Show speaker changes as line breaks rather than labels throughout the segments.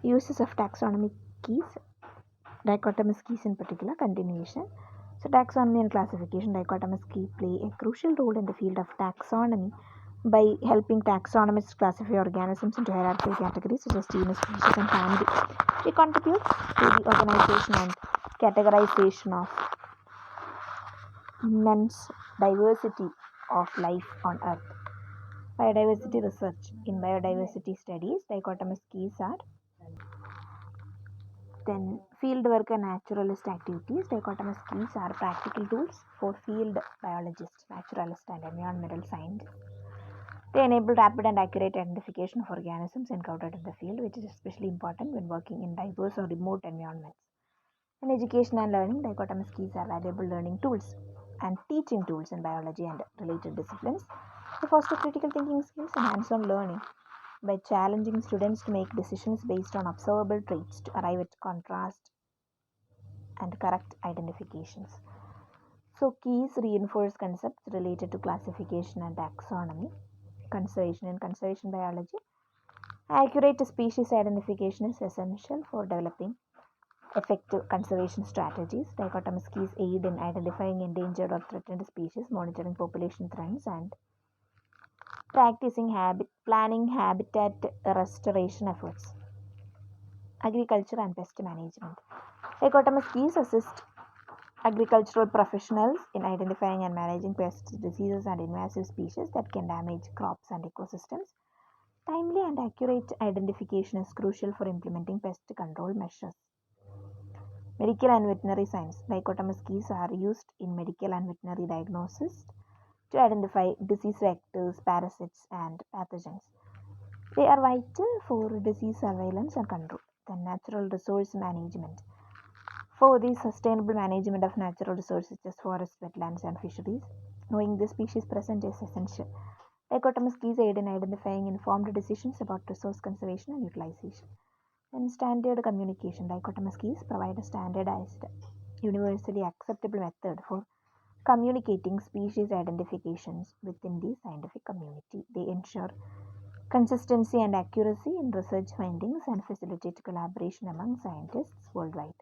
Uses of taxonomic keys, dichotomous keys in particular, continuation. So, taxonomy and classification, dichotomous key play a crucial role in the field of taxonomy by helping taxonomists classify organisms into hierarchical categories such as genus, species, and family. They contribute to the organization and categorization of immense diversity of life on Earth. Biodiversity research. In biodiversity studies, dichotomous keys are then fieldwork and naturalist activities. Dichotomous keys are practical tools for field biologists, naturalists, and environmental scientists. They enable rapid and accurate identification of organisms encountered in the field, which is especially important when working in diverse or remote environments. In education and learning, dichotomous keys are valuable learning tools and teaching tools in biology and related disciplines. They foster critical thinking skills and hands-on learning by challenging students to make decisions based on observable traits to arrive at contrast and correct identifications. So, keys reinforce concepts related to classification and taxonomy, conservation and conservation biology. Accurate species identification is essential for developing effective conservation strategies. Dichotomous keys aid in identifying endangered or threatened species, monitoring population trends, and practicing planning habitat restoration efforts. Agriculture and pest management. Dichotomous keys assist agricultural professionals in identifying and managing pests, diseases, and invasive species that can damage crops and ecosystems. Timely and accurate identification is crucial for implementing pest control measures. Medical and veterinary science. Dichotomous keys are used in medical and veterinary diagnosis to identify disease vectors, parasites, and pathogens. They are vital for disease surveillance and control. Then, natural resource management. For the sustainable management of natural resources such as forests, wetlands, and fisheries, knowing the species present is essential. Dichotomous keys aid in identifying informed decisions about resource conservation and utilization. And standard communication. Dichotomous keys provide a standardized, universally acceptable method for communicating species identifications within the scientific community. They ensure consistency and accuracy in research findings and facilitate collaboration among scientists worldwide.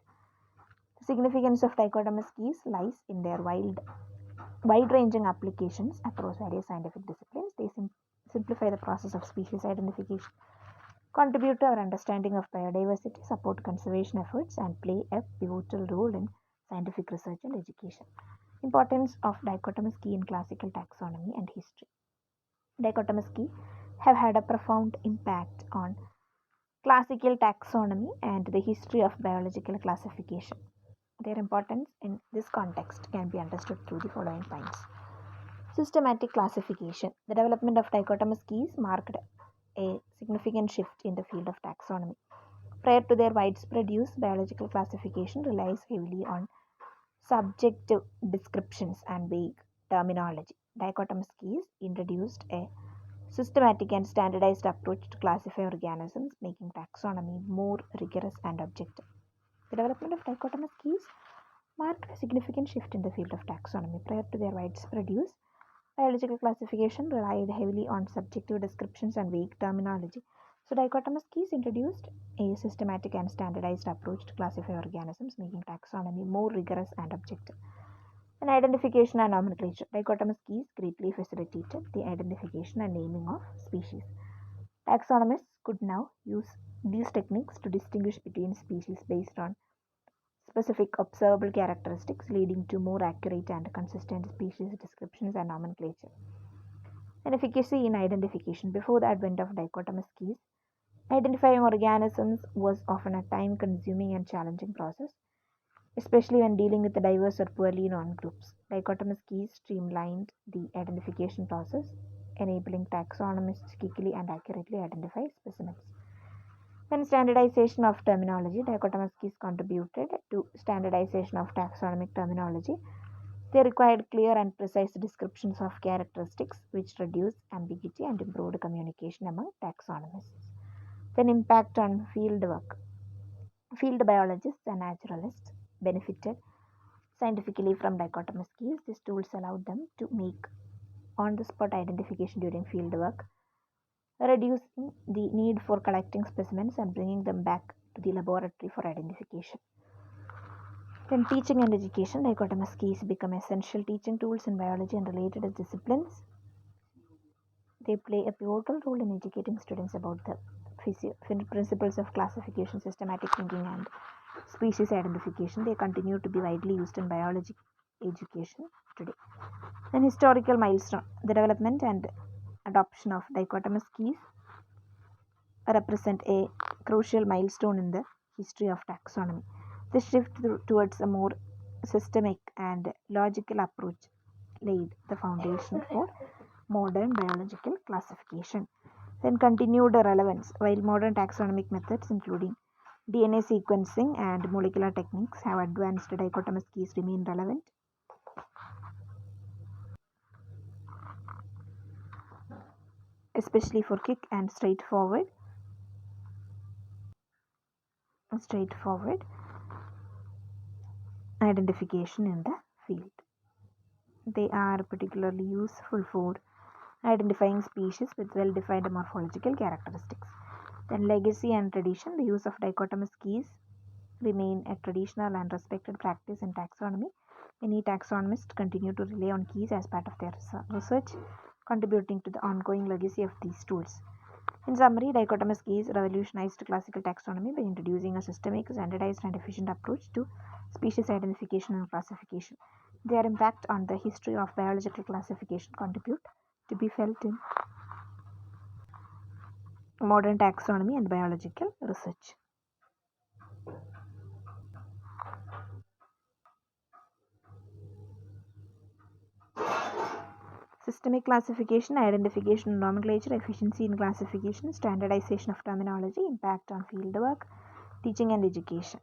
The significance of dichotomous keys lies in their wide-ranging applications across various scientific disciplines. They simplify the process of species identification, contribute to our understanding of biodiversity, support conservation efforts, and play a pivotal role in scientific research and education. Importance of dichotomous key in classical taxonomy and history. Dichotomous key have had a profound impact on classical taxonomy and the history of biological classification. Their importance in this context can be understood through the following points. Systematic classification. The development of dichotomous keys marked a significant shift in the field of taxonomy. Prior to their widespread use, biological classification relies heavily on subjective descriptions and vague terminology. Dichotomous keys introduced a systematic and standardized approach to classify organisms, making taxonomy more rigorous and objective. The development of dichotomous keys marked a significant shift in the field of taxonomy. Prior to their widespread use, biological classification relied heavily on subjective descriptions and vague terminology. So, dichotomous keys introduced a systematic and standardized approach to classify organisms, making taxonomy more rigorous and objective. And identification and nomenclature. Dichotomous keys greatly facilitated the identification and naming of species. Taxonomists could now use these techniques to distinguish between species based on specific observable characteristics, leading to more accurate and consistent species descriptions and nomenclature. And efficacy in identification. Before the advent of dichotomous keys, identifying organisms was often a time consuming and challenging process, especially when dealing with the diverse or poorly known groups. Dichotomous keys streamlined the identification process, enabling taxonomists quickly and accurately identify specimens. Then standardization of terminology. Dichotomous keys contributed to standardization of taxonomic terminology. They required clear and precise descriptions of characteristics, which reduced ambiguity and improved communication among taxonomists. Then impact on field work. Field biologists and naturalists benefited scientifically from dichotomous keys. These tools allowed them to make on-the-spot identification during field work, reducing the need for collecting specimens and bringing them back to the laboratory for identification. Then teaching and education, dichotomous keys become essential teaching tools in biology and related disciplines. They play a pivotal role in educating students about the principles of classification, systematic thinking, and species identification. They continue to be widely used in biology education today. Then historical milestone, the development and adoption of dichotomous keys represent a crucial milestone in the history of taxonomy. The shift towards a more systemic and logical approach laid the foundation for modern biological classification. Then continued relevance. While modern taxonomic methods, including DNA sequencing and molecular techniques, have advanced, dichotomous keys remain relevant. Especially for quick and straightforward identification in the field. They are particularly useful for identifying species with well-defined morphological characteristics. Then legacy and tradition. The use of dichotomous keys remain a traditional and respected practice in taxonomy. Many taxonomists continue to rely on keys as part of their research, contributing to the ongoing legacy of these tools. In summary, dichotomous keys revolutionized classical taxonomy by introducing a systemic, standardized, and efficient approach to species identification and classification. Their impact on the history of biological classification contribute to be felt in modern taxonomy and biological research. Systemic classification, identification, nomenclature, efficiency in classification, standardization of terminology, impact on fieldwork, teaching and education.